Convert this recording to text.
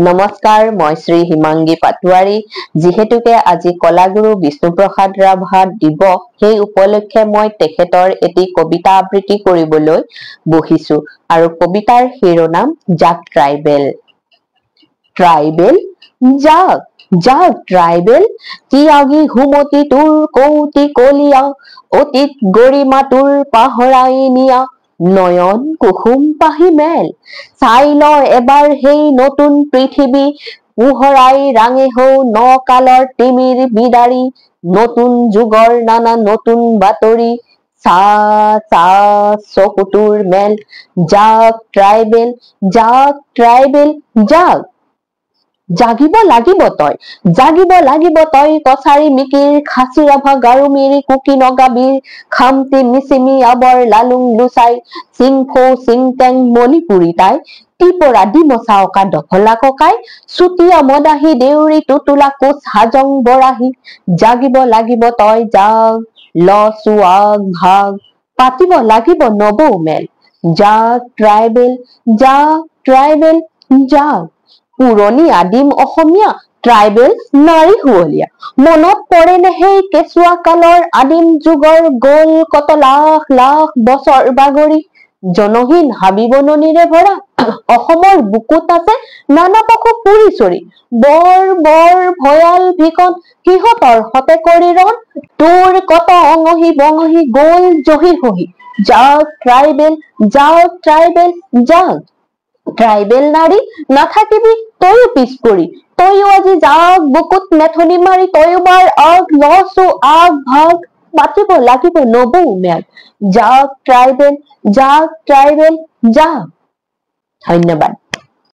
নমস্কাৰ, মই শ্ৰী হিমাংগী পাটোৱাৰী। যিহেতুকে আজি কলাগুৰু বিষ্ণুপ্ৰসাদ ৰাভা দিৱস, সেই উপলক্ষে মই তেখেতৰ এটি কবিতা আবৃত্তি কৰিবলৈ বহিছো আৰু কবিতাৰ শিৰোনাম জাক ট্ৰাইবেল। ট্ৰাইবেল জাক জাক ট্ৰাইবেল, তিয়াগী সুমতি তোৰ কৌতি কলীয়া, অতীত গৰিমা তোৰ পাহৰাই নিয়া, নয়ন কুসুম পাহি মেল, চাই ল এবাৰ সেই নতুন পৃথিৱী, পোহৰাই ৰাঙে হৌ ন কালৰ তিমিৰ বিদাৰি, নতুন যুগৰ নানা নতুন বাতৰি, চা চা চকুটোৰ মেল, জাক ট্ৰাইবেল জাক ট্ৰাইবেল জাক। জাগিব লাগিব তই, জাগিব লাগিব তই, কছাৰী মিকিৰ খাচী ৰাভা গাৰো মিৰি কুকি নগা বীৰ, খামতি মিচিমি আবৰ লালুং লুচাই, চিংফৌ চিংটেং মণিপুৰী তাই, ত্ৰিপুৰা ডিমচা অকা দফলা ককাই, চুতীয়া মদাহী দেউৰী টুটুলা কোচ হাজং বৰাহী, জাগিব লাগিব তই জাগ, লচু আগ ভাগ, পাতিব লাগিব নবৌ মেল, জাক ট্ৰাইবেল জাক ট্ৰাইবেল জাক। পুৰণি আদিম অসমীয়া ট্ৰাইবেল নাৰী শুৱলীয়া, মনত পৰেনে সেই কেঁচুৱা কালৰ আদিম যুগৰ গল কত লাখ লাখ বছৰ বাগৰি, জনহীন হাবি বননিৰে ভৰা অসমৰ বুকুত আছে নানা পশু পুৰি চৰি, বৰ বৰ ভয়াল ভিকন সিহঁতৰ হতে কৰি ৰণ, তোৰ কত অঙহী বঙহী গল জহি হহি, জাক ট্ৰাইবেল জাক ট্ৰাইবেল জাক। ট্ৰাইবেল নাৰী নাথাকিবি তয়ো পিছ পৰি, তয়ো আজি জাক বুকুত মেথনি মাৰি, তয়ো বাৰ আগ লচু আগ ভাগ, পাতিব লাগিব নবৌ মেল, জাক ট্ৰাইবেল জাক ট্ৰাইবেল জাক। ধন্যবাদ।